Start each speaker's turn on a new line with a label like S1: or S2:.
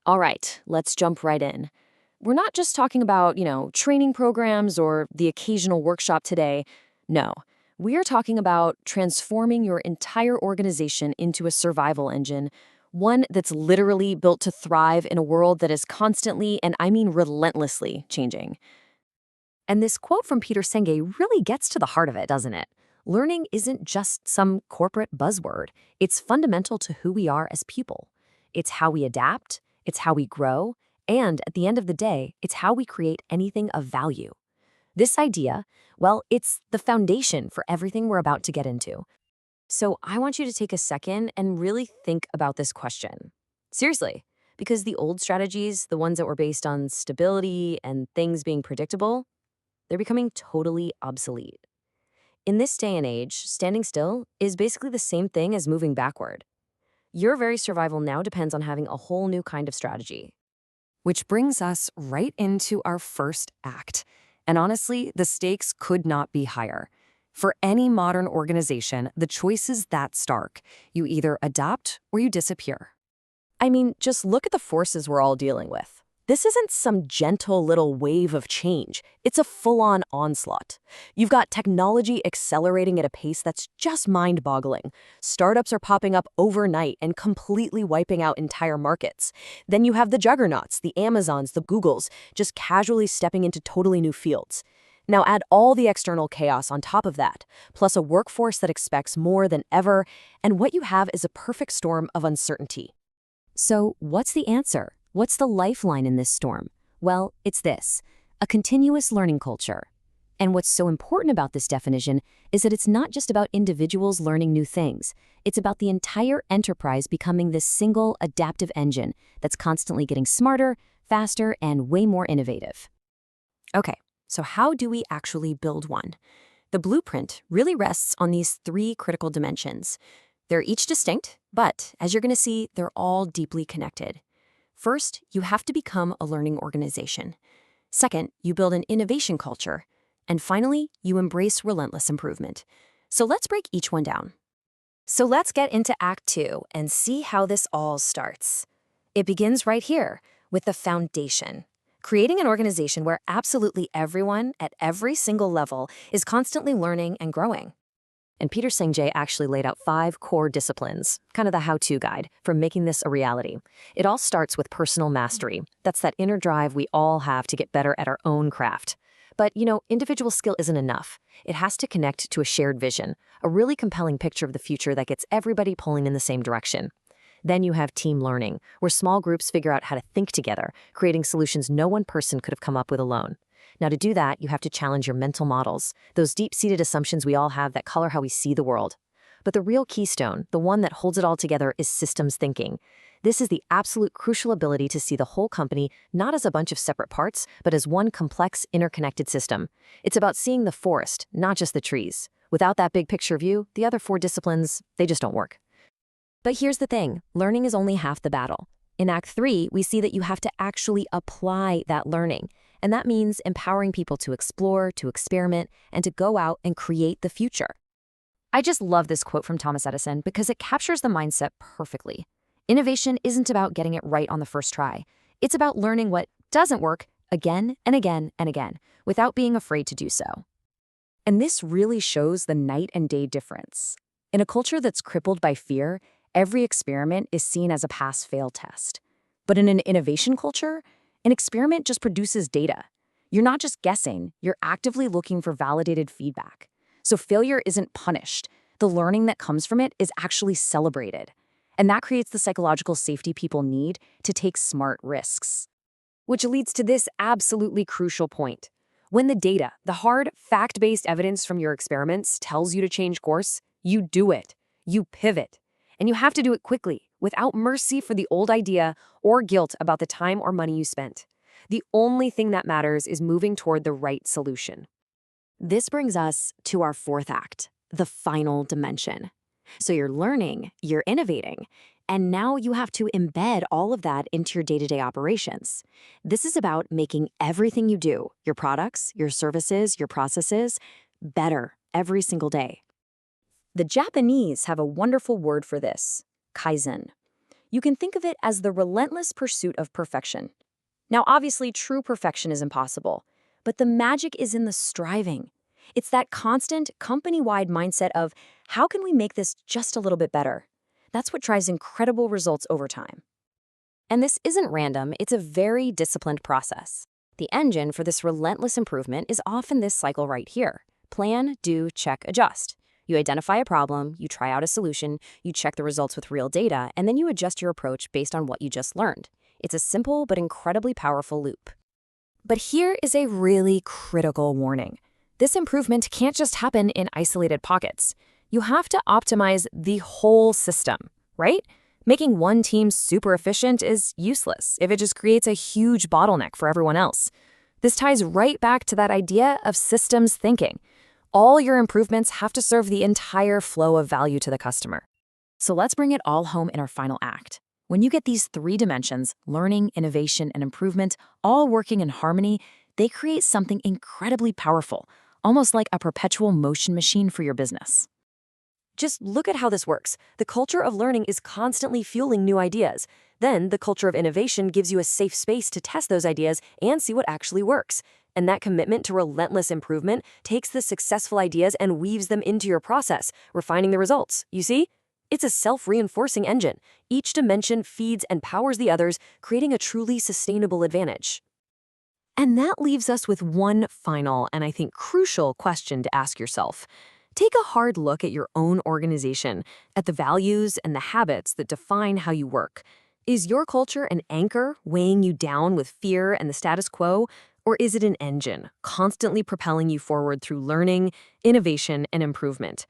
S1: All right, let's jump right in. We're not just talking about, training programs or the occasional workshop today. No, we are talking about transforming your entire organization into a survival engine, one that's literally built to thrive in a world that is constantly, and I mean relentlessly, changing. And this quote from Peter Senge really gets to the heart of it, doesn't it? Learning isn't just some corporate buzzword. It's fundamental to who we are as people. It's how we adapt, it's how we grow, and at the end of the day, it's how we create anything of value. This idea, well, it's the foundation for everything we're about to get into. So I want you to take a second and really think about this question. Seriously, because the old strategies, the ones that were based on stability and things being predictable, they're becoming totally obsolete. In this day and age, standing still is basically the same thing as moving backward. Your very survival now depends on having a whole new kind of strategy. Which brings us right into our first act. And honestly, the stakes could not be higher. For any modern organization, the choice is that stark. You either adopt or you disappear. I mean, just look at the forces we're all dealing with. This isn't some gentle little wave of change. It's a full-on onslaught. You've got technology accelerating at a pace that's just mind-boggling. Startups are popping up overnight and completely wiping out entire markets. Then you have the juggernauts, the Amazons, the Googles, just casually stepping into totally new fields. Now add all the external chaos on top of that, plus a workforce that expects more than ever, and what you have is a perfect storm of uncertainty. So, what's the answer? What's the lifeline in this storm? Well, it's this: a continuous learning culture. And what's so important about this definition is that it's not just about individuals learning new things. It's about the entire enterprise becoming this single adaptive engine that's constantly getting smarter, faster, and way more innovative. Okay, so how do we actually build one? The blueprint really rests on these three critical dimensions. They're each distinct, but as you're going to see, they're all deeply connected. First, you have to become a learning organization. Second, you build an innovation culture. And finally, you embrace relentless improvement. So let's break each one down. So let's get into Act 2 and see how this all starts. It begins right here with the foundation. Creating an organization where absolutely everyone at every single level is constantly learning and growing. And Peter Senge actually laid out 5 core disciplines, kind of the how-to guide for making this a reality. It all starts with personal mastery. That's that inner drive we all have to get better at our own craft. But, individual skill isn't enough. It has to connect to a shared vision, a really compelling picture of the future that gets everybody pulling in the same direction. Then you have team learning, where small groups figure out how to think together, creating solutions no one person could have come up with alone. Now, to do that, you have to challenge your mental models, those deep-seated assumptions we all have that color how we see the world. But the real keystone, the one that holds it all together, is systems thinking. This is the absolute crucial ability to see the whole company not as a bunch of separate parts, but as one complex, interconnected system. It's about seeing the forest, not just the trees. Without that big picture view, the other 4 disciplines, they just don't work. But here's the thing, learning is only half the battle. In Act 3, we see that you have to actually apply that learning. And that means empowering people to explore, to experiment, and to go out and create the future. I just love this quote from Thomas Edison because it captures the mindset perfectly. Innovation isn't about getting it right on the first try. It's about learning what doesn't work again and again and again without being afraid to do so. And this really shows the night and day difference. In a culture that's crippled by fear, every experiment is seen as a pass-fail test. But in an innovation culture, an experiment just produces data. You're not just guessing, you're actively looking for validated feedback. So failure isn't punished. The learning that comes from it is actually celebrated. And that creates the psychological safety people need to take smart risks. Which leads to this absolutely crucial point. When the data, the hard, fact-based evidence from your experiments tells you to change course, you do it. You pivot. And you have to do it quickly, without mercy for the old idea or guilt about the time or money you spent. The only thing that matters is moving toward the right solution. This brings us to our 4th act, the final dimension. So you're learning, you're innovating, and now you have to embed all of that into your day-to-day operations. This is about making everything you do, your products, your services, your processes, better every single day. The Japanese have a wonderful word for this, kaizen. You can think of it as the relentless pursuit of perfection. Now, obviously, true perfection is impossible, but the magic is in the striving. It's that constant, company-wide mindset of, how can we make this just a little bit better? That's what drives incredible results over time. And this isn't random, it's a very disciplined process. The engine for this relentless improvement is often this cycle right here. Plan, do, check, adjust. You identify a problem, you try out a solution, you check the results with real data, and then you adjust your approach based on what you just learned. It's a simple but incredibly powerful loop. But here is a really critical warning. This improvement can't just happen in isolated pockets. You have to optimize the whole system, right? Making one team super efficient is useless if it just creates a huge bottleneck for everyone else. This ties right back to that idea of systems thinking. All your improvements have to serve the entire flow of value to the customer. So let's bring it all home in our final act. When you get these three dimensions, learning, innovation, and improvement, all working in harmony, they create something incredibly powerful, almost like a perpetual motion machine for your business. Just look at how this works. The culture of learning is constantly fueling new ideas. Then the culture of innovation gives you a safe space to test those ideas and see what actually works. And that commitment to relentless improvement takes the successful ideas and weaves them into your process, refining the results. You see? It's a self-reinforcing engine. Each dimension feeds and powers the others, creating a truly sustainable advantage. And that leaves us with one final and I think crucial question to ask yourself. Take a hard look at your own organization, at the values and the habits that define how you work. Is your culture an anchor weighing you down with fear and the status quo? Or is it an engine, constantly propelling you forward through learning, innovation, and improvement?